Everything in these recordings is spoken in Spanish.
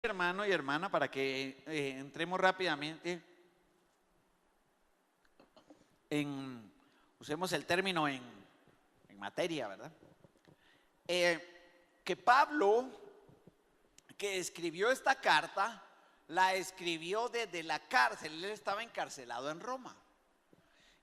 Hermano y hermana, para que entremos rápidamente usemos el término en materia, ¿verdad? Que Pablo, que escribió esta carta, la escribió desde la cárcel. Él estaba encarcelado en Roma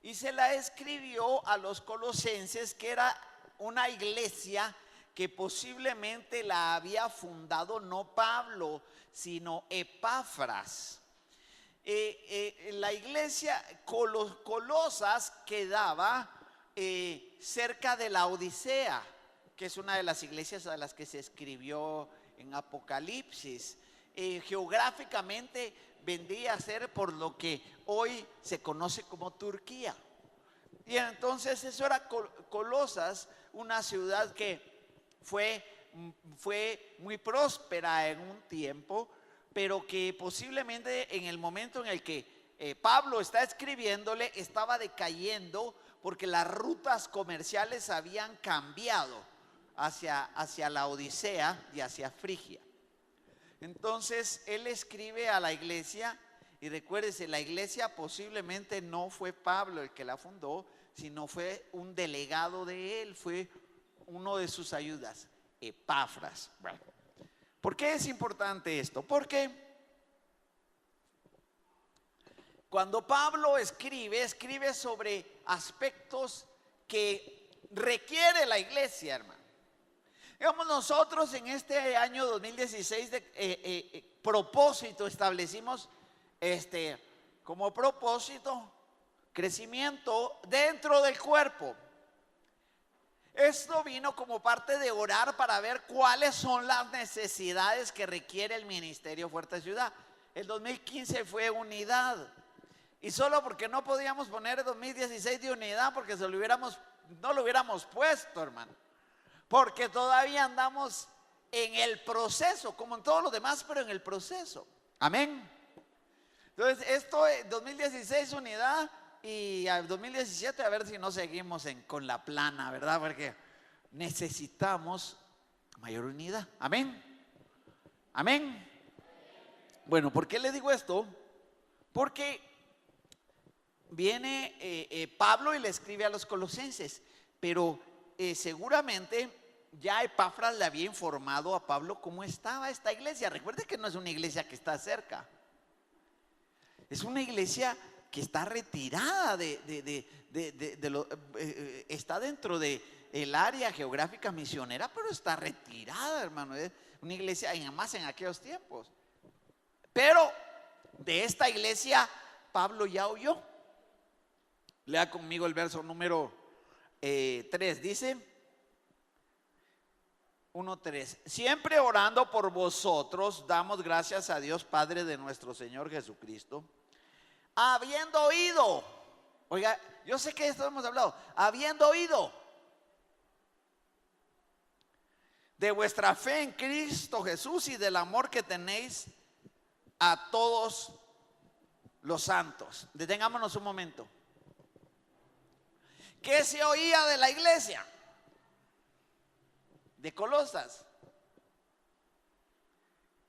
y se la escribió a los colosenses, que era una iglesia que posiblemente la había fundado no Pablo, sino Epafras. La iglesia Colosas quedaba cerca de la Odisea, que es una de las iglesias a las que se escribió en Apocalipsis. Geográficamente vendría a ser por lo que hoy se conoce como Turquía. Y entonces eso era Colosas, una ciudad que fue muy próspera en un tiempo, pero que posiblemente en el momento en el que Pablo está escribiéndole estaba decayendo, porque las rutas comerciales habían cambiado hacia la Odisea y hacia Frigia. Entonces él escribe a la iglesia, y recuérdese, la iglesia posiblemente no fue Pablo el que la fundó, sino fue un delegado de él, fue uno de sus ayudas, Epafras. Bueno, ¿por qué es importante esto? Porque cuando Pablo escribe sobre aspectos que requiere la iglesia, hermano. Digamos, nosotros en este año 2016 propósito establecimos como propósito crecimiento dentro del cuerpo. Esto vino como parte de orar para ver cuáles son las necesidades que requiere el ministerio Fuerte Ciudad. El 2015 fue unidad, y solo porque no podíamos poner el 2016 de unidad, porque no lo hubiéramos puesto, hermano, porque todavía andamos en el proceso, como en todos los demás, pero en el proceso. Amén. Entonces esto 2016 unidad, y al 2017 a ver si no seguimos con la plana, ¿verdad? Porque necesitamos mayor unidad. Amén. Amén. Bueno, ¿por qué le digo esto? Porque viene Pablo y le escribe a los colosenses, pero seguramente ya Epafras le había informado a Pablo cómo estaba esta iglesia. Recuerde que no es una iglesia que está cerca, es una iglesia que está retirada está dentro del área geográfica misionera, pero está retirada, hermano. Es una iglesia más en aquellos tiempos. Pero de esta iglesia Pablo ya oyó. Lea conmigo el verso número 3, dice 1:3: siempre orando por vosotros, damos gracias a Dios Padre de nuestro Señor Jesucristo, habiendo oído, oiga, yo sé que esto hemos hablado, habiendo oído de vuestra fe en Cristo Jesús y del amor que tenéis a todos los santos. Detengámonos un momento. ¿Qué se oía de la iglesia de Colosas?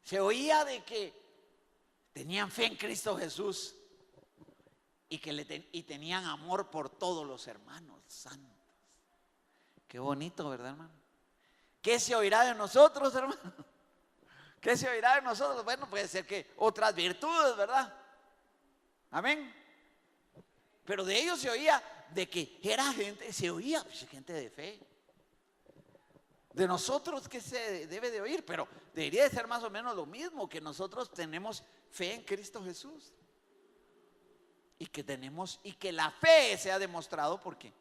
Se oía de que tenían fe en Cristo Jesús y que tenían amor por todos los hermanos santos. Qué bonito, ¿verdad, hermano? ¿Qué se oirá de nosotros, hermano? ¿Qué se oirá de nosotros? Bueno, puede ser que otras virtudes, ¿verdad? Amén. Pero de ellos se oía de que era gente, se oía gente de fe. De nosotros, ¿qué se debe de oír? Pero debería de ser más o menos lo mismo, que nosotros tenemos fe en Cristo Jesús. Y que la fe se ha demostrado porque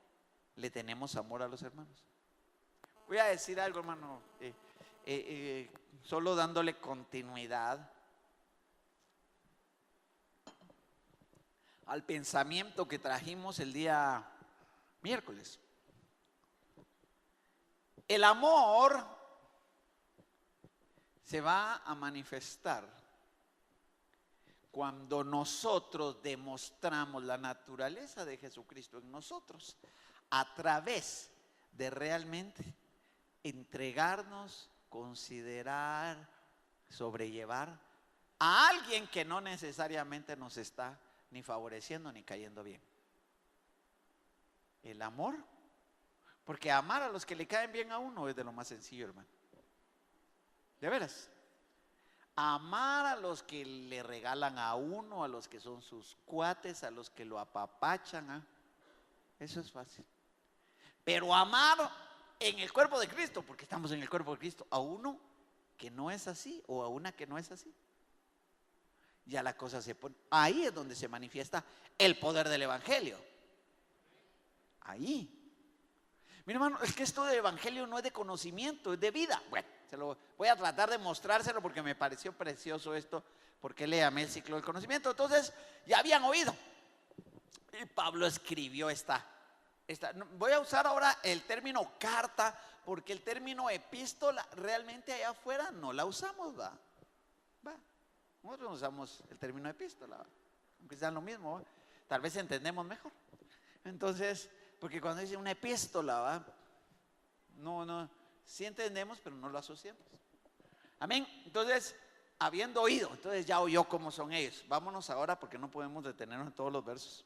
le tenemos amor a los hermanos. Voy a decir algo, hermano, solo dándole continuidad al pensamiento que trajimos el día miércoles. El amor se va a manifestar cuando nosotros demostramos la naturaleza de Jesucristo en nosotros, a través de realmente entregarnos, considerar, sobrellevar a alguien que no necesariamente nos está ni favoreciendo ni cayendo bien. El amor, porque amar a los que le caen bien a uno es de lo más sencillo, hermano. De veras. Amar a los que le regalan a uno, a los que son sus cuates, a los que lo apapachan, eso es fácil. Pero amar en el cuerpo de Cristo, porque estamos en el cuerpo de Cristo, a uno que no es así o a una que no es así, ya la cosa se pone. Ahí es donde se manifiesta el poder del evangelio. Ahí. Mira, hermano, es que esto de evangelio no es de conocimiento, es de vida. Bueno, se lo voy a tratar de mostrárselo porque me pareció precioso esto, porque le llamé el ciclo del conocimiento. Entonces, ya habían oído. Y Pablo escribió esta. Voy a usar ahora el término carta, porque el término epístola realmente allá afuera no la usamos, ¿va? Nosotros usamos el término epístola, ¿va? Aunque sean lo mismo, ¿va? Tal vez entendemos mejor. Entonces, porque cuando dice una epístola, ¿va? No, sí entendemos, pero no lo asociamos. Amén. Entonces, habiendo oído, entonces ya oyó cómo son ellos. Vámonos ahora porque no podemos detenernos en todos los versos.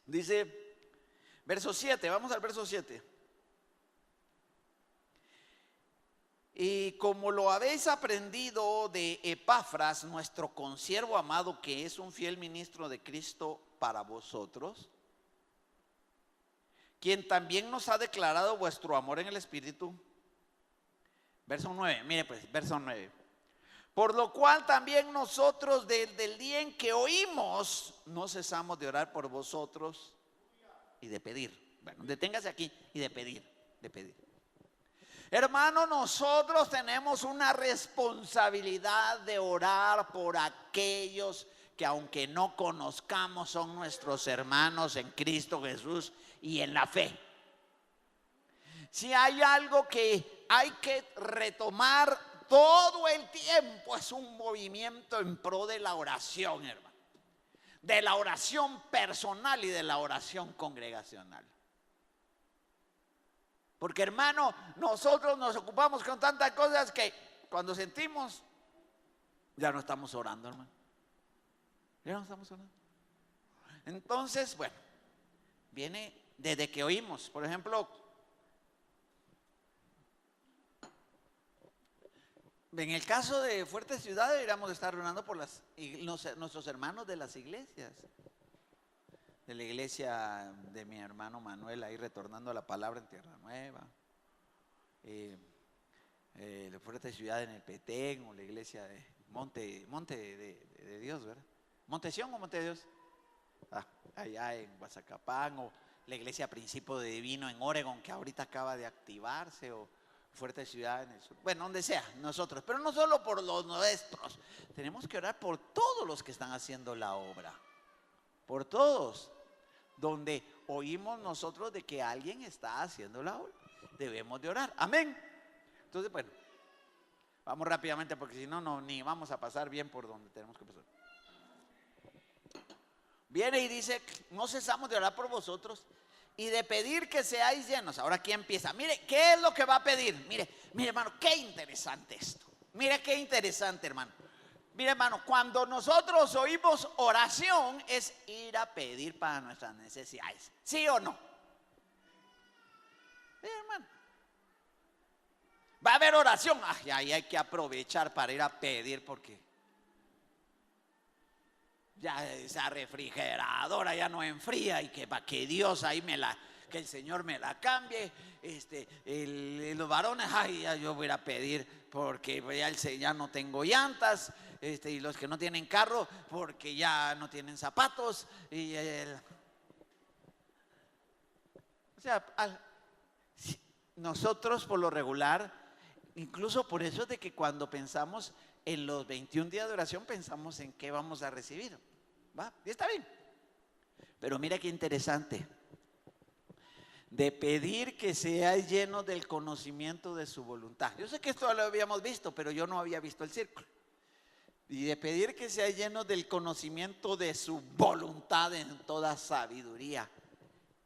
Dice, verso 7, vamos al verso 7. Y como lo habéis aprendido de Epafras, nuestro consiervo amado, que es un fiel ministro de Cristo para vosotros, quien también nos ha declarado vuestro amor en el Espíritu. Verso 9, mire pues, verso 9. Por lo cual también nosotros desde el día en que oímos, no cesamos de orar por vosotros y de pedir. Bueno, deténgase aquí y de pedir. Hermano, nosotros tenemos una responsabilidad de orar por aquellos que aunque no conozcamos son nuestros hermanos en Cristo Jesús y en la fe. Si hay algo que hay que retomar todo el tiempo, es un movimiento en pro de la oración, hermano. De la oración personal y de la oración congregacional. Porque, hermano, nosotros nos ocupamos con tantas cosas que cuando sentimos, ya no estamos orando, hermano. Ya no estamos orando. Entonces, bueno, viene desde que oímos. Por ejemplo, en el caso de Fuerte Ciudad deberíamos estar orando por nuestros hermanos de las iglesias. De la iglesia de mi hermano Manuel, ahí retornando a la palabra en Tierra Nueva, de Fuerte Ciudad en el Petén, o la iglesia de Monte de Dios, ¿verdad? ¿Monte Sión o Monte de Dios? Allá en Guazacapán, o la iglesia Principio de Divino en Oregon, que ahorita acaba de activarse, o Fuerte Ciudad en el sur. Bueno, donde sea, nosotros, pero no solo por los nuestros, tenemos que orar por todos los que están haciendo la obra, por todos. Donde oímos nosotros de que alguien está haciendo la obra, debemos de orar. Amén. Entonces, bueno, vamos rápidamente porque si no, ni vamos a pasar bien por donde tenemos que pasar. Viene y dice, no cesamos de orar por vosotros y de pedir que seáis llenos. Ahora aquí empieza. Mire, ¿qué es lo que va a pedir? Mire, hermano, qué interesante esto. Mire qué interesante, hermano. Mire, hermano, cuando nosotros oímos oración es ir a pedir para nuestras necesidades. ¿Sí o no? Mire, hermano. Va a haber oración. Ay, ahí hay que aprovechar para ir a pedir porque ya esa refrigeradora ya no enfría y que para que Dios ahí que el Señor me la cambie. Los varones, ay, ya yo voy a ir a pedir porque ya ya no tengo llantas. Y los que no tienen carro porque ya no tienen zapatos o sea, nosotros por lo regular, incluso por eso es de que cuando pensamos en los 21 días de oración pensamos en qué vamos a recibir, ¿va? Y está bien, pero mira qué interesante, de pedir que seáis llenos del conocimiento de su voluntad. Yo sé que esto lo habíamos visto, pero yo no había visto el círculo. Y de pedir que sea lleno del conocimiento de su voluntad en toda sabiduría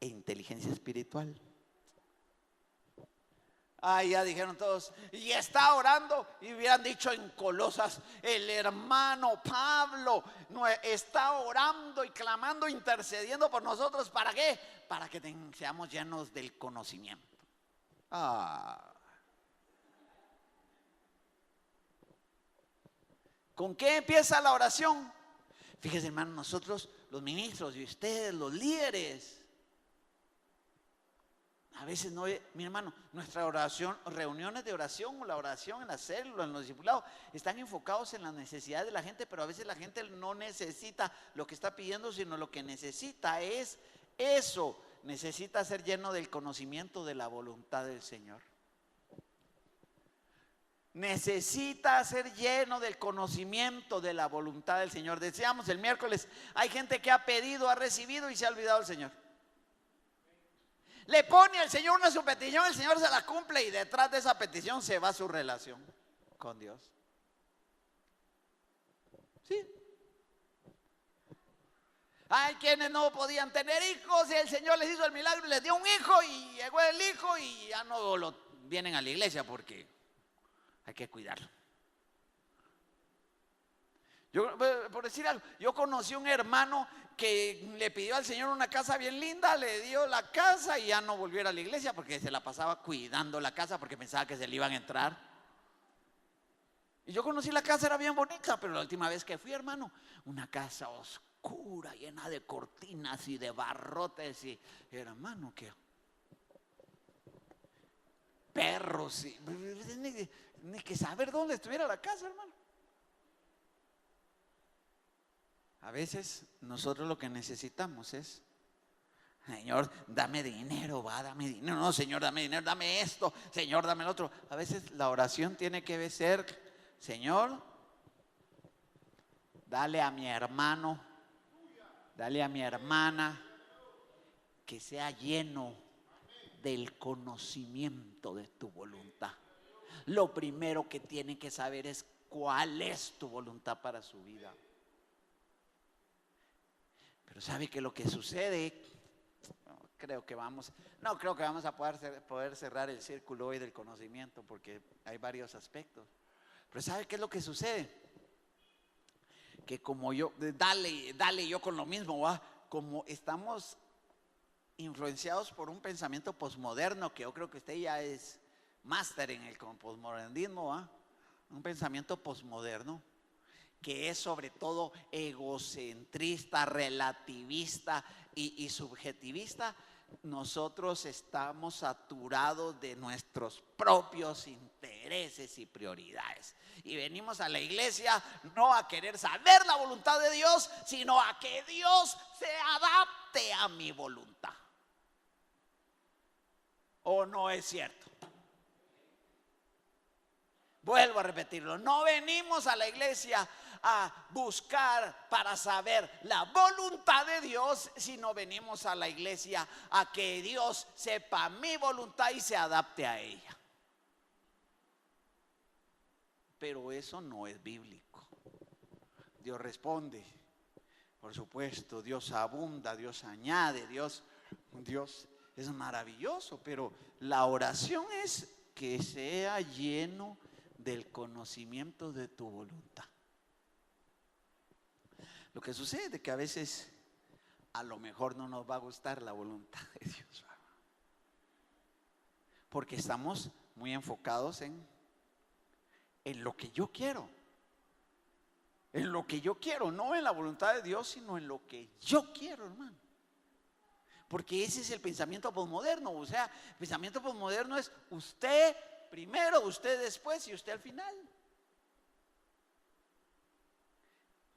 e inteligencia espiritual. Ahí ya dijeron todos, y está orando, y hubieran dicho en Colosas, el hermano Pablo está orando y clamando, intercediendo por nosotros. ¿Para qué? Para que seamos llenos del conocimiento. ¿Con qué empieza la oración? Fíjese, hermano, nosotros los ministros y ustedes los líderes, a veces no, mi hermano, nuestra oración, reuniones de oración o la oración en la célula, en los discipulados, están enfocados en las necesidades de la gente, pero a veces la gente no necesita lo que está pidiendo, sino lo que necesita es eso, necesita ser lleno del conocimiento de la voluntad del Señor. Necesita ser lleno del conocimiento de la voluntad del Señor. Decíamos el miércoles, hay gente que ha pedido, ha recibido y se ha olvidado del Señor. Le pone al Señor una su petición, el Señor se la cumple y detrás de esa petición se va su relación con Dios. Sí. Hay quienes no podían tener hijos y el Señor les hizo el milagro y les dio un hijo y llegó el hijo y ya no vienen a la iglesia porque hay que cuidarlo. Yo, por decir algo, yo conocí un hermano que le pidió al Señor una casa bien linda, le dio la casa y ya no volvió a la iglesia porque se la pasaba cuidando la casa porque pensaba que se le iban a entrar. Y yo conocí la casa, era bien bonita, pero la última vez que fui, hermano, una casa oscura, llena de cortinas y de barrotes y, hermano, que perros y ni que saber dónde estuviera la casa, hermano. A veces nosotros lo que necesitamos es, Señor, dame dinero, dame dinero. No, Señor, dame dinero, dame esto, Señor, dame el otro. A veces la oración tiene que ser, Señor, dale a mi hermano, dale a mi hermana, que sea lleno del conocimiento de tu voluntad. Lo primero que tiene que saber es cuál es tu voluntad para su vida. Pero sabe que lo que sucede, no creo que vamos a poder cerrar el círculo hoy del conocimiento porque hay varios aspectos. Pero sabe qué es lo que sucede, que como yo, dale yo con lo mismo, ¿va? Como estamos influenciados por un pensamiento posmoderno, que yo creo que usted ya es máster en el posmodernismo, ¿va? Un pensamiento posmoderno que es sobre todo egocentrista, relativista y subjetivista. Nosotros estamos saturados de nuestros propios intereses y prioridades. Y venimos a la iglesia no a querer saber la voluntad de Dios, sino a que Dios se adapte a mi voluntad. ¿O no es cierto? Vuelvo a repetirlo, no venimos a la iglesia a buscar para saber la voluntad de Dios, sino venimos a la iglesia a que Dios sepa mi voluntad y se adapte a ella. Pero eso no es bíblico. Dios responde, por supuesto, Dios abunda, Dios añade, Dios es maravilloso, pero la oración es que sea lleno del conocimiento de tu voluntad. Lo que sucede es que a veces a lo mejor no nos va a gustar la voluntad de Dios, porque estamos muy enfocados en lo que yo quiero. En lo que yo quiero, no en la voluntad de Dios, sino en lo que yo quiero, hermano. Porque ese es el pensamiento posmoderno. O sea, el pensamiento posmoderno es usted primero, usted después y usted al final.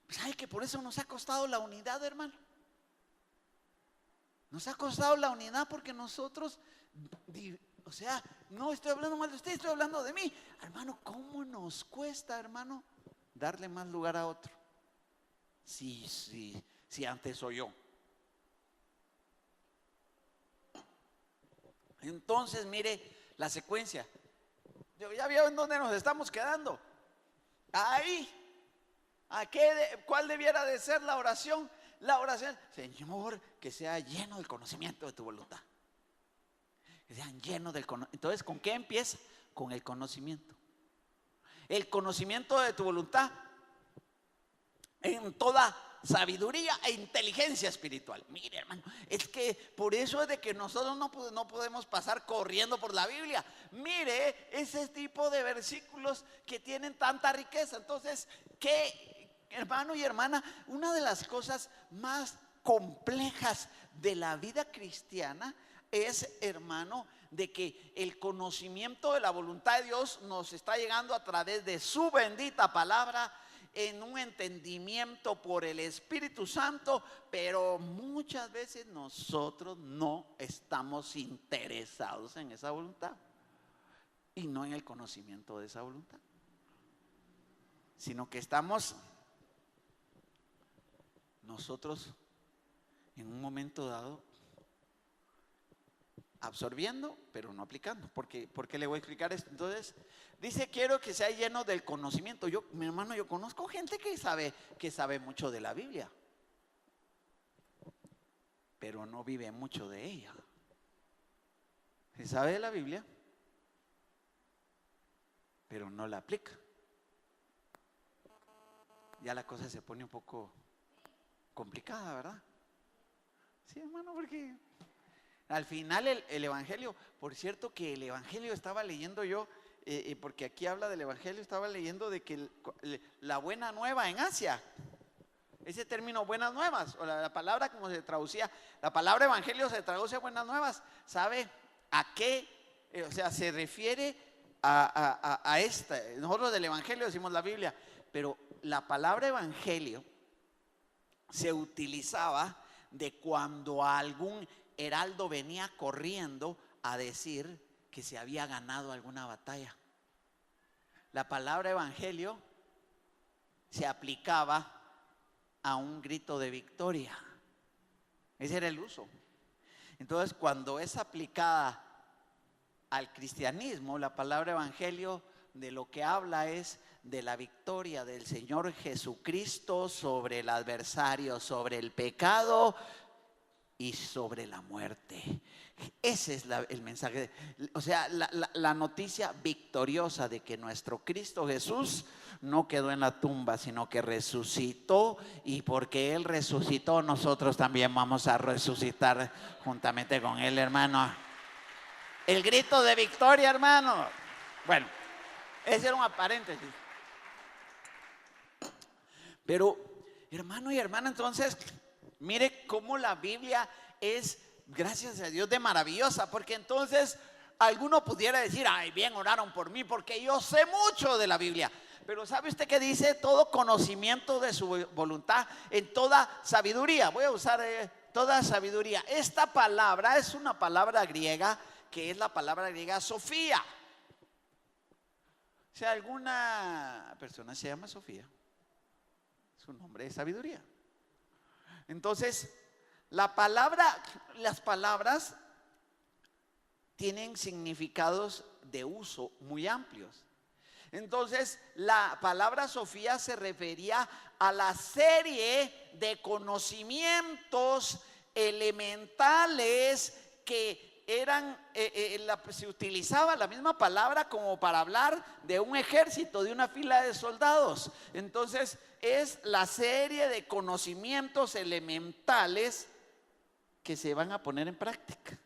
¿Sabe que por eso nos ha costado la unidad, hermano? Nos ha costado la unidad porque nosotros, o sea, no estoy hablando mal de usted, estoy hablando de mí. Hermano, ¿cómo nos cuesta, hermano, darle más lugar a otro? Si antes soy yo. Entonces, mire la secuencia. Ya vio en dónde nos estamos quedando. Ahí. ¿Cuál debiera de ser la oración? La oración, Señor, que sea lleno del conocimiento de tu voluntad. Sean llenos del conocimiento. Entonces, ¿con qué empieza? Con el conocimiento. El conocimiento de tu voluntad en toda sabiduría e inteligencia espiritual. Mire, hermano, es que por eso es de que nosotros no podemos pasar corriendo por la Biblia. Mire ese tipo de versículos que tienen tanta riqueza. Entonces, ¿qué, hermano y hermana? Una de las cosas más complejas de la vida cristiana es, hermano, de que el conocimiento de la voluntad de Dios nos está llegando a través de su bendita palabra, en un entendimiento por el Espíritu Santo, pero muchas veces nosotros no estamos interesados en esa voluntad y no en el conocimiento de esa voluntad, sino que estamos nosotros en un momento dado absorbiendo, pero no aplicando. ¿Por qué le voy a explicar esto? Entonces, dice, quiero que sea lleno del conocimiento. Mi hermano, yo conozco gente que sabe mucho de la Biblia, pero no vive mucho de ella. Se sabe de la Biblia, pero no la aplica. Ya la cosa se pone un poco complicada, ¿verdad? Sí, hermano, porque al final el Evangelio, por cierto que el Evangelio estaba leyendo yo, porque aquí habla del Evangelio, estaba leyendo de que la buena nueva en Asia, ese término buenas nuevas, o la palabra como se traducía, la palabra Evangelio se traduce a buenas nuevas. ¿Sabe a qué? O sea, se refiere a esta. Nosotros del Evangelio decimos la Biblia, pero la palabra Evangelio se utilizaba de cuando algún heraldo venía corriendo a decir que se había ganado alguna batalla. La palabra evangelio se aplicaba a un grito de victoria. Ese era el uso. Entonces, cuando es aplicada al cristianismo, la palabra evangelio de lo que habla es de la victoria del Señor Jesucristo sobre el adversario, sobre el pecado y sobre la muerte. Ese es el mensaje, o sea, la noticia victoriosa de que nuestro Cristo Jesús no quedó en la tumba, sino que resucitó, y porque Él resucitó, nosotros también vamos a resucitar juntamente con Él, hermano. El grito de victoria, hermano. Bueno, ese era un paréntesis. Pero, hermano y hermana, entonces, mire cómo la Biblia es, gracias a Dios, de maravillosa. Porque entonces alguno pudiera decir, ay, bien, oraron por mí porque yo sé mucho de la Biblia. Pero ¿sabe usted qué dice? Todo conocimiento de su voluntad en toda sabiduría. Voy a usar toda sabiduría. Esta palabra es una palabra griega, que es la palabra griega Sofía. Si alguna persona se llama Sofía, su nombre es sabiduría. Entonces, las palabras tienen significados de uso muy amplios. Entonces, la palabra Sofía se refería a la serie de conocimientos elementales que eran, se utilizaba la misma palabra como para hablar de un ejército, de una fila de soldados. Entonces, es la serie de conocimientos elementales que se van a poner en práctica.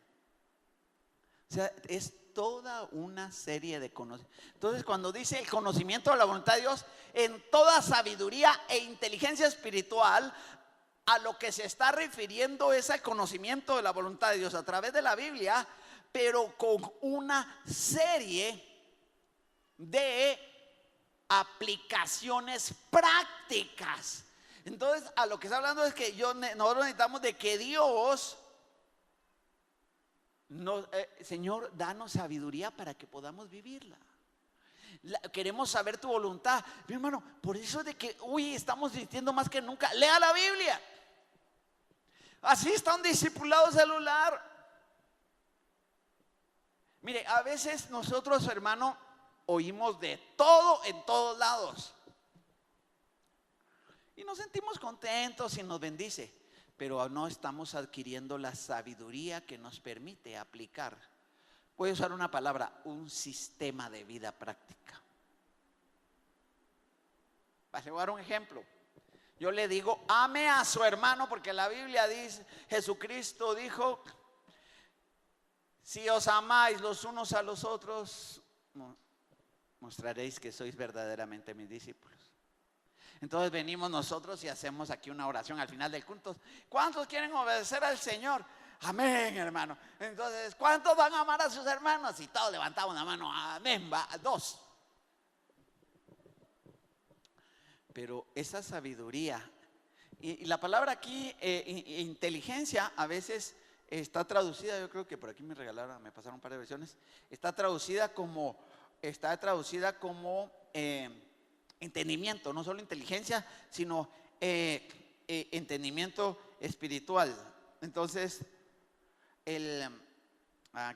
O sea, es toda una serie de conocimientos. Entonces, cuando dice el conocimiento de la voluntad de Dios en toda sabiduría e inteligencia espiritual, a lo que se está refiriendo es al conocimiento de la voluntad de Dios a través de la Biblia, pero con una serie de aplicaciones prácticas. Entonces, a lo que está hablando es que nosotros necesitamos de que Dios Señor, danos sabiduría para que podamos vivirla. Queremos saber tu voluntad, mi hermano. Por eso es de que hoy estamos insistiendo más que nunca, lea la Biblia. Así está un discipulado celular. Mire, a veces nosotros, hermano, oímos de todo en todos lados y nos sentimos contentos y nos bendice, pero no estamos adquiriendo la sabiduría que nos permite aplicar voy a usar una palabra, un sistema de vida práctica. Le voy a dar un ejemplo. Yo le digo, ame a su hermano, porque la Biblia dice, Jesucristo dijo, si os amáis los unos a los otros, mostraréis que sois verdaderamente mis discípulos. Entonces venimos nosotros y hacemos aquí una oración al final del culto. ¿Cuántos quieren obedecer al Señor? Amén, hermano. Entonces, ¿cuántos van a amar a sus hermanos? Y todos levantamos la mano, amén, va, 2. Pero esa sabiduría, y la palabra aquí, inteligencia, a veces está traducida, yo creo que por aquí me pasaron un par de versiones, está traducida como entendimiento, no solo inteligencia, sino entendimiento espiritual. Entonces,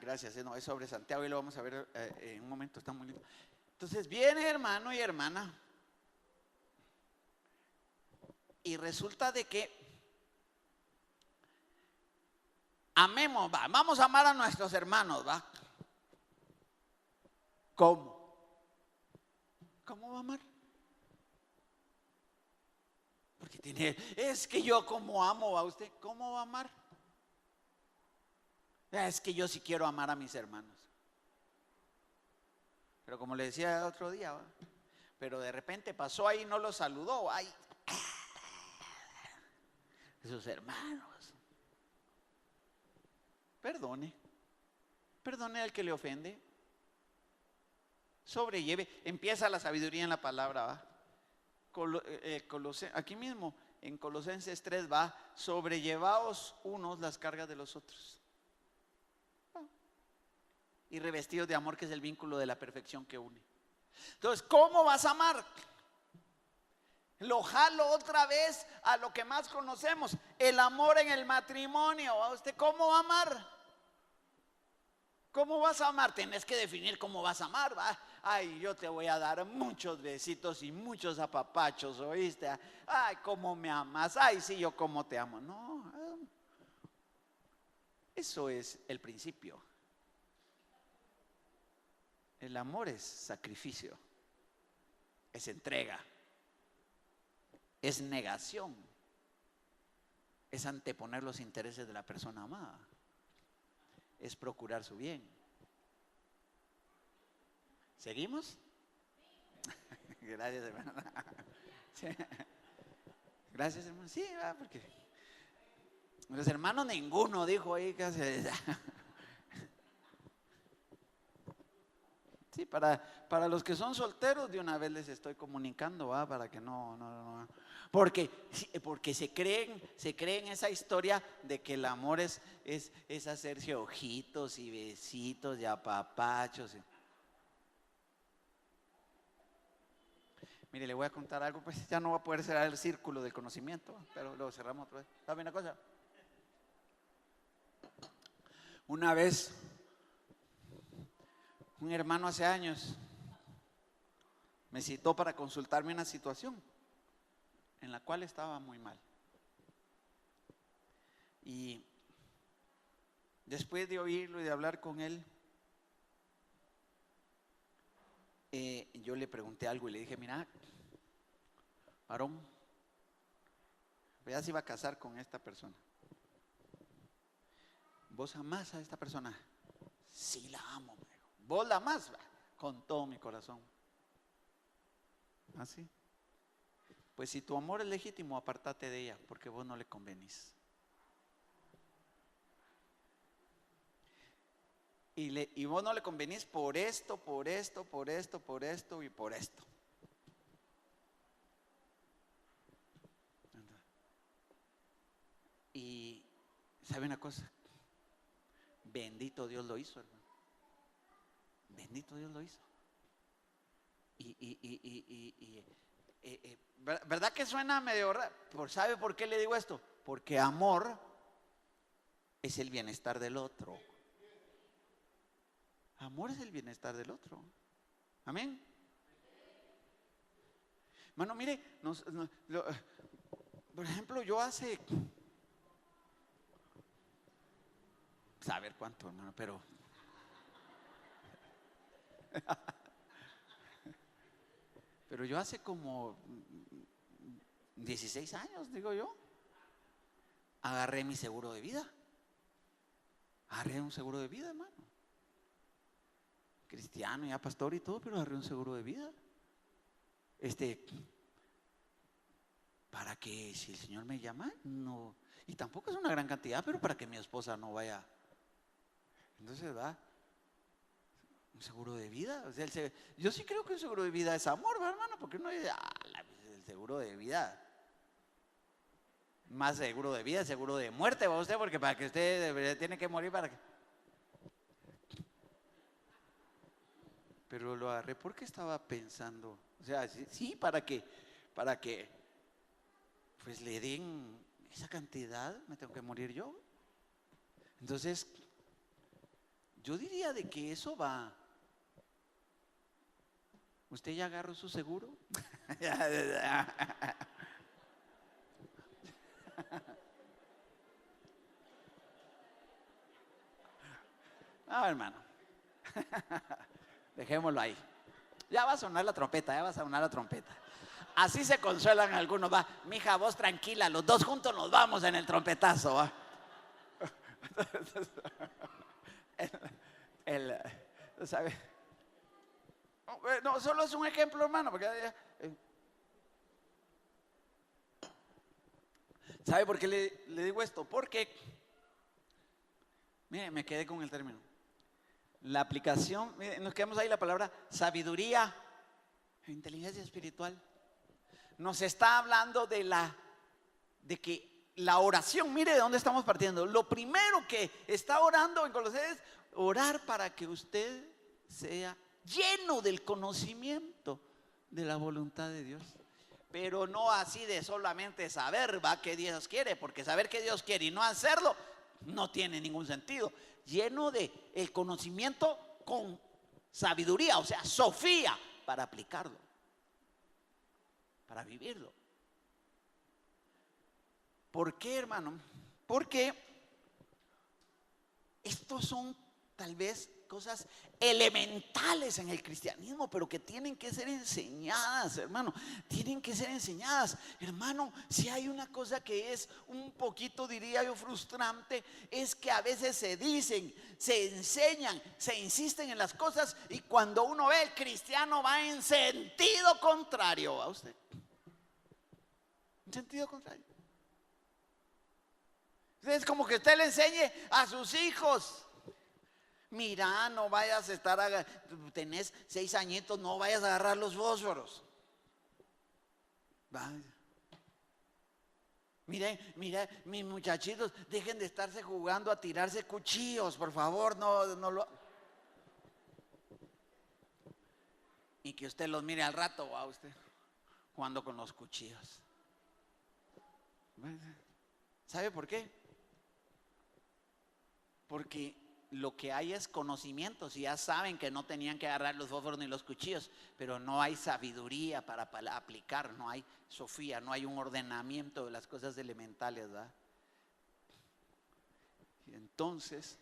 gracias, no, es sobre Santiago y lo vamos a ver en un momento, está muy lindo. Entonces viene hermano y hermana y resulta de que amemos, vamos a amar a nuestros hermanos, ¿va? ¿Cómo? ¿Cómo va a amar? Porque es que yo como amo a usted, ¿cómo va a amar? Es que yo sí quiero amar a mis hermanos. Pero como le decía otro día, ¿va? Pero de repente pasó ahí y no los saludó, ay, sus hermanos. Perdone al que le ofende. Sobrelleve, empieza la sabiduría en la palabra, ¿va? Aquí mismo en Colosenses 3 va, sobrellevaos unos las cargas de los otros, y revestidos de amor, que es el vínculo de la perfección que une. Entonces, ¿cómo vas a amar? Lo jalo otra vez a lo que más conocemos, el amor en el matrimonio. ¿A usted cómo va a amar? ¿Cómo vas a amar? Tenés que definir cómo vas a amar, ¿va? Ay, yo te voy a dar muchos besitos y muchos apapachos, ¿oíste? Ay, cómo me amas. Ay, sí, yo cómo te amo. No, eso es el principio. El amor es sacrificio, es entrega, es negación, es anteponer los intereses de la persona amada, es procurar su bien. ¿Seguimos? Gracias, hermano. Sí. Gracias, hermano. Sí, va, porque los hermanos ninguno dijo ahí que hace. Sí, para los que son solteros, de una vez les estoy comunicando, ¿va? Para que no. Porque se creen esa historia de que el amor es hacerse ojitos y besitos y apapachos. Mire, le voy a contar algo, pues ya no va a poder cerrar el círculo del conocimiento, pero lo cerramos otra vez. ¿Sabe una cosa? Una vez, un hermano hace años me citó para consultarme una situación en la cual estaba muy mal. Y después de oírlo y de hablar con él, yo le pregunté algo y le dije, mira, varón, vea si va a casar con esta persona. ¿Vos amás a esta persona? Sí, la amo. ¿Vos la amás? Con todo mi corazón. ¿Ah, sí? Pues si tu amor es legítimo, apártate de ella, porque vos no le convenís. Y vos no le convenís por esto y por esto. Y ¿sabe una cosa? Bendito Dios lo hizo, hermano. Bendito Dios lo hizo. ¿Verdad que suena medio raro? ¿Sabe por qué le digo esto? Porque amor es el bienestar del otro. Amor es el bienestar del otro. Amén. Hermano, mire, por ejemplo, yo hace, saber cuánto, hermano, pero Pero yo hace como 16 años, digo yo, agarré mi seguro de vida. Agarré un seguro de vida, hermano. Cristiano, ya pastor y todo, pero agarré un seguro de vida. Para que si el Señor me llama, no. Y tampoco es una gran cantidad, pero para que mi esposa no vaya. Entonces, va. Un seguro de vida. O sea, yo sí creo que un seguro de vida es amor, ¿verdad, hermano? Porque uno dice, el seguro de vida. Más seguro de vida, seguro de muerte, ¿va usted? Porque para que usted tiene que morir para que. Pero lo agarré porque estaba pensando, o sea, sí, para que pues le den esa cantidad, me tengo que morir yo. Entonces, yo diría de que eso va. ¿Usted ya agarró su seguro? No, hermano. Dejémoslo ahí. Ya va a sonar la trompeta, ya va a sonar la trompeta. Así se consuelan algunos, va. Mija, vos tranquila, los dos juntos nos vamos en el trompetazo, va. ¿Sabe? No, solo es un ejemplo, hermano, porque ¿sabe por qué le digo esto? Porque, mire, me quedé con el término. La aplicación, mire, nos quedamos ahí la palabra sabiduría, inteligencia espiritual. Nos está hablando de que la oración, mire de dónde estamos partiendo. Lo primero que está orando en Colosenses, orar para que usted sea lleno del conocimiento de la voluntad de Dios. Pero no así de solamente saber, va, que Dios quiere, porque saber que Dios quiere y no hacerlo no tiene ningún sentido. Lleno de el conocimiento con sabiduría, o sea, Sofía, para aplicarlo, para vivirlo. ¿Por qué, hermano? Porque estos son tal vez cosas elementales en el cristianismo, pero que tienen que ser enseñadas, hermano. Tienen que ser enseñadas, hermano. Si hay una cosa que es un poquito, diría yo, frustrante, es que a veces se dicen, se enseñan, se insisten en las cosas, y cuando uno ve, el cristiano va en sentido contrario a usted. En sentido contrario. Es como que usted le enseñe a sus hijos: mira, no vayas a estar, tenés 6 añitos, no vayas a agarrar los fósforos. Vaya. Mire, mis muchachitos, dejen de estarse jugando a tirarse cuchillos, por favor, no lo. Y que usted los mire al rato, va usted jugando con los cuchillos. ¿Sabe por qué? Porque lo que hay es conocimiento. Si ya saben que no tenían que agarrar los fósforos ni los cuchillos, pero no hay sabiduría para aplicar, no hay Sofía, no hay un ordenamiento de las cosas elementales, ¿verdad? Y entonces,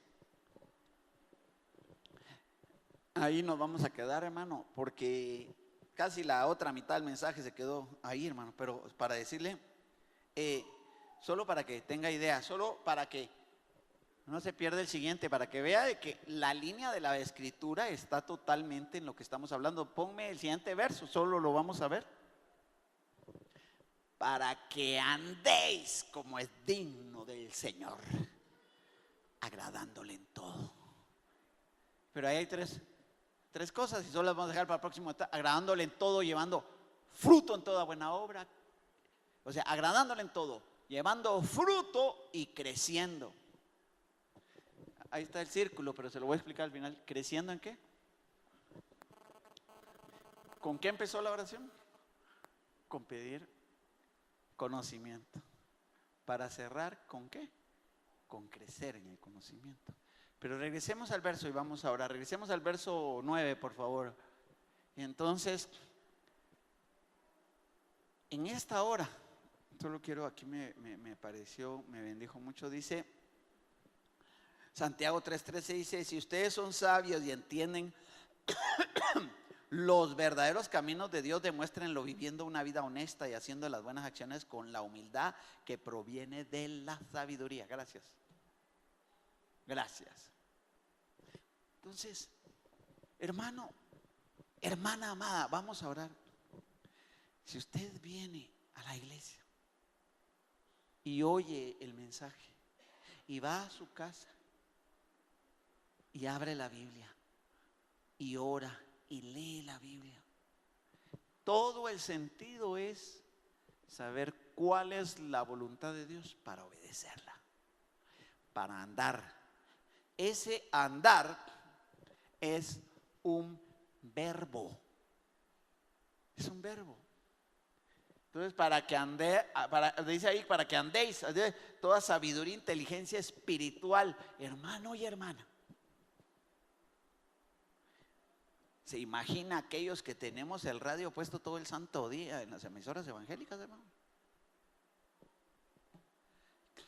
ahí nos vamos a quedar, hermano, porque casi la otra mitad del mensaje se quedó ahí, hermano. Pero para decirle, solo para que tenga idea, solo para que no se pierda el siguiente, para que vea de que la línea de la escritura está totalmente en lo que estamos hablando. Ponme el siguiente verso, solo lo vamos a ver. Para que andéis como es digno del Señor, agradándole en todo. Pero ahí hay tres cosas, y solo las vamos a dejar para el próximo: agradándole en todo, llevando fruto en toda buena obra. O sea, agradándole en todo, llevando fruto y creciendo. Ahí está el círculo, pero se lo voy a explicar al final. ¿Creciendo en qué? ¿Con qué empezó la oración? Con pedir conocimiento. Para cerrar, ¿con qué? Con crecer en el conocimiento. Pero regresemos al verso y vamos ahora. Regresemos al verso 9, por favor. Y entonces, en esta hora, solo quiero, aquí me pareció, me bendijo mucho, dice Santiago 3:13, dice: si ustedes son sabios y entienden Los verdaderos caminos de Dios, demuéstrenlo viviendo una vida honesta y haciendo las buenas acciones con la humildad que proviene de la sabiduría. Gracias. Gracias. Entonces, hermano, hermana amada, vamos a orar. Si usted viene a la iglesia y oye el mensaje y va a su casa y abre la Biblia y ora y lee la Biblia, todo el sentido es saber cuál es la voluntad de Dios para obedecerla, para andar. Ese andar es un verbo. Es un verbo. Entonces, dice ahí, para que andéis, toda sabiduría, inteligencia espiritual, hermano y hermana. ¿Se imagina aquellos que tenemos el radio puesto todo el santo día en las emisoras evangélicas, hermano?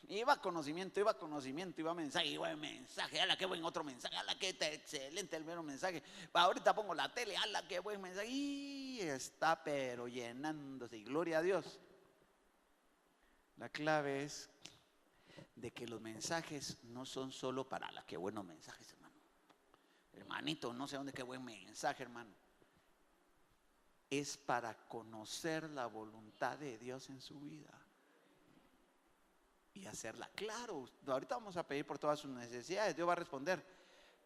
Iba conocimiento, iba mensaje, ala, qué buen otro mensaje, ala, qué excelente el mero mensaje. Ahorita pongo la tele, ala, qué buen mensaje. Y está pero llenándose, y gloria a Dios. La clave es de que los mensajes no son solo para la qué buenos mensajes, hermano. Hermanito, no sé dónde, qué buen mensaje, hermano. Es para conocer la voluntad de Dios en su vida y hacerla. Claro, ahorita vamos a pedir por todas sus necesidades, Dios va a responder.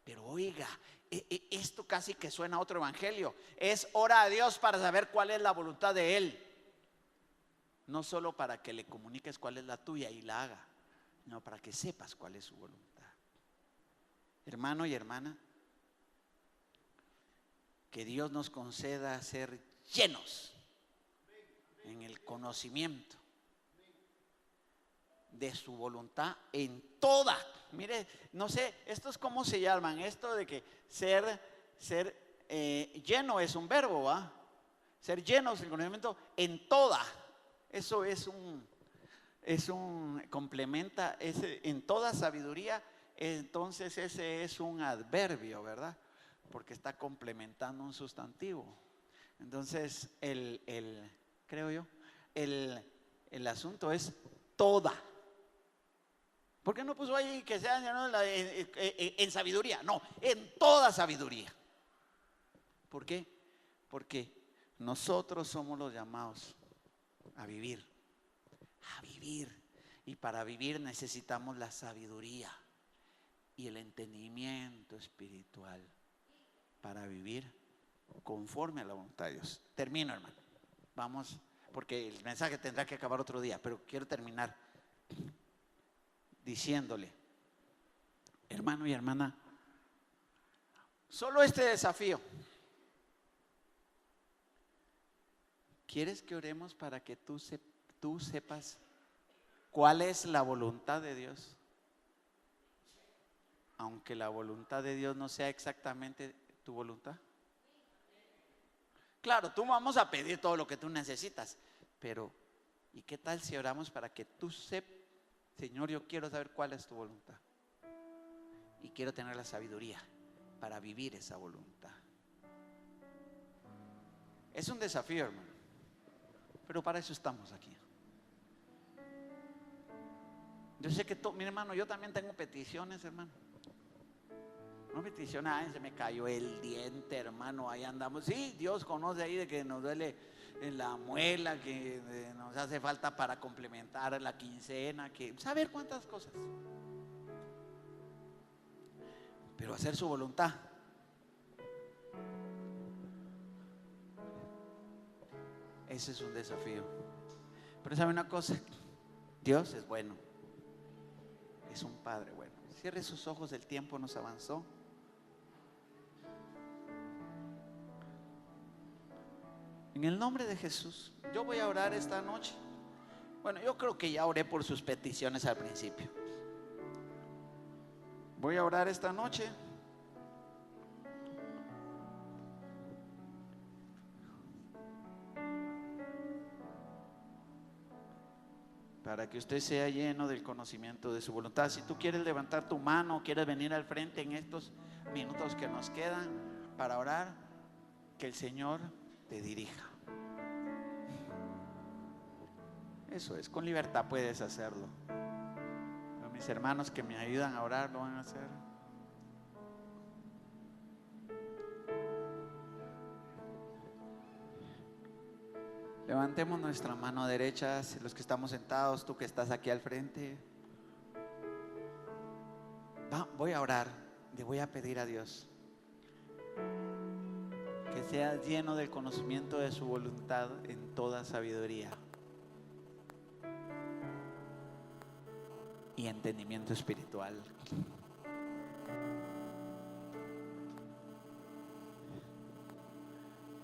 Pero oiga, esto casi que suena a otro evangelio. Es ora a Dios para saber cuál es la voluntad de Él. No solo para que le comuniques cuál es la tuya y la haga, sino para que sepas cuál es su voluntad. Hermano y hermana, que Dios nos conceda ser llenos en el conocimiento de su voluntad en toda. Mire, no sé, esto es como se llaman, esto de que ser lleno es un verbo, ¿va? Ser llenos el conocimiento en toda. Eso es un complementa ese, en toda sabiduría. Entonces ese es un adverbio, ¿verdad? Porque está complementando un sustantivo. Entonces creo yo, el asunto es toda. ¿Por qué no puso ahí que sea en sabiduría? No, en toda sabiduría. ¿Por qué? Porque nosotros somos los llamados a vivir. A vivir. Y para vivir necesitamos la sabiduría y el entendimiento espiritual para vivir conforme a la voluntad de Dios. Termino, hermano. Vamos, porque el mensaje tendrá que acabar otro día, pero quiero terminar diciéndole, hermano y hermana, solo este desafío. ¿Quieres que oremos para que tú sepas cuál es la voluntad de Dios? Aunque la voluntad de Dios no sea exactamente tu voluntad. Claro, tú vamos a pedir todo lo que tú necesitas, pero ¿y qué tal si oramos para que tú sepas, Señor, yo quiero saber cuál es tu voluntad y quiero tener la sabiduría para vivir esa voluntad? Es un desafío, hermano, pero para eso estamos aquí. Yo sé que mi hermano, yo también tengo peticiones, hermano. No peticiones, ay, se me cayó el diente, hermano, ahí andamos. Sí, Dios conoce ahí de que nos duele en la muela, que nos hace falta para complementar la quincena, que saber cuántas cosas. Pero hacer su voluntad. Ese es un desafío. Pero sabe una cosa, Dios es bueno. Es un Padre bueno. Cierre sus ojos, el tiempo nos avanzó. En el nombre de Jesús, yo voy a orar esta noche. Bueno, yo creo que ya oré por sus peticiones al principio. Voy a orar esta noche para que usted sea lleno del conocimiento de su voluntad. Si tú quieres levantar tu mano, quieres venir al frente en estos minutos que nos quedan para orar, que el Señor te dirija. Eso es, con libertad puedes hacerlo. Pero mis hermanos que me ayudan a orar lo van a hacer. Levantemos nuestra mano derecha, los que estamos sentados, tú que estás aquí al frente. Voy a orar, le voy a pedir a Dios que seas lleno del conocimiento de su voluntad en toda sabiduría y entendimiento espiritual.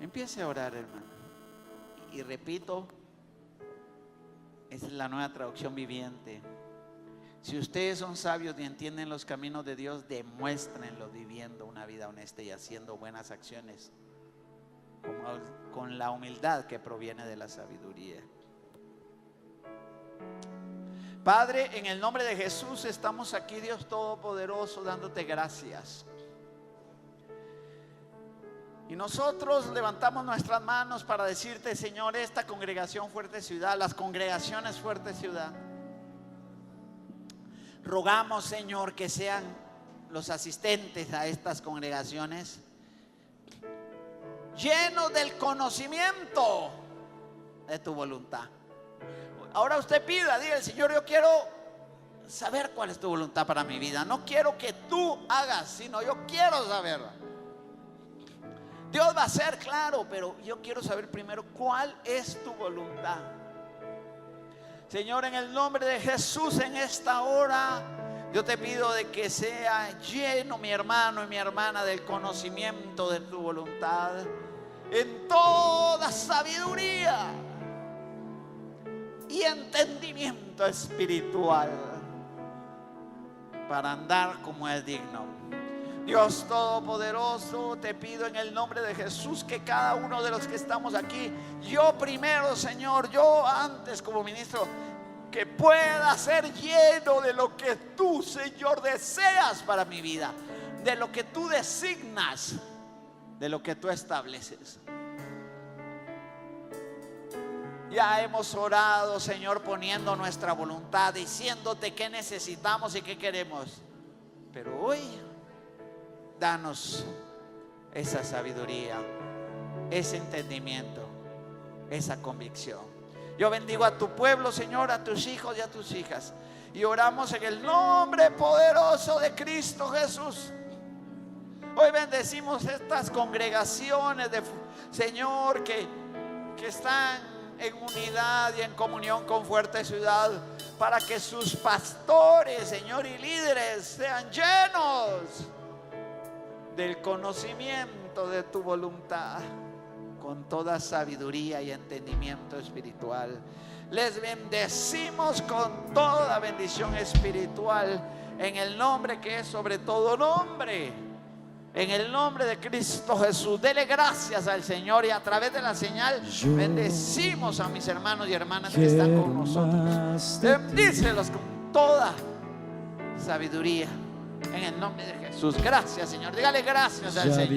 Empiece a orar, hermano. Y repito, esa es la nueva traducción viviente. Si ustedes son sabios y entienden los caminos de Dios, demuéstrenlo viviendo una vida honesta y haciendo buenas acciones con la humildad que proviene de la sabiduría. Padre, en el nombre de Jesús estamos aquí, Dios Todopoderoso, dándote gracias. Y nosotros levantamos nuestras manos para decirte, Señor, esta congregación Fuerte Ciudad, las congregaciones Fuerte Ciudad, rogamos, Señor, que sean los asistentes a estas congregaciones llenos del conocimiento de tu voluntad. Ahora usted pida, diga, Señor, yo quiero saber cuál es tu voluntad para mi vida. No quiero que tú hagas, sino yo quiero saberla. Dios va a ser claro, pero yo quiero saber primero cuál es tu voluntad. Señor, en el nombre de Jesús, en esta hora, yo te pido de que sea lleno mi hermano y mi hermana del conocimiento de tu voluntad en toda sabiduría y entendimiento espiritual para andar como es digno. Dios Todopoderoso, te pido en el nombre de Jesús que cada uno de los que estamos aquí, yo primero, Señor, yo antes como ministro, que pueda ser lleno de lo que tú, Señor, deseas para mi vida, de lo que tú designas, de lo que tú estableces. Ya hemos orado, Señor, poniendo nuestra voluntad, diciéndote qué necesitamos y qué queremos, pero hoy danos esa sabiduría, ese entendimiento, esa convicción. Yo bendigo a tu pueblo, Señor, a tus hijos y a tus hijas, y oramos en el nombre poderoso de Cristo Jesús. Hoy bendecimos estas congregaciones de Señor que están en unidad y en comunión con Fuerte Ciudad, para que sus pastores, Señor, y líderes sean llenos del conocimiento de tu voluntad, con toda sabiduría y entendimiento espiritual. Les bendecimos con toda bendición espiritual en el nombre que es sobre todo nombre, en el nombre de Cristo Jesús. Dele gracias al Señor, y a través de la señal bendecimos a mis hermanos y hermanas que están con nosotros. Bendícelos con toda sabiduría en el nombre de Jesús. Gracias, Señor. Dígale gracias al Señor.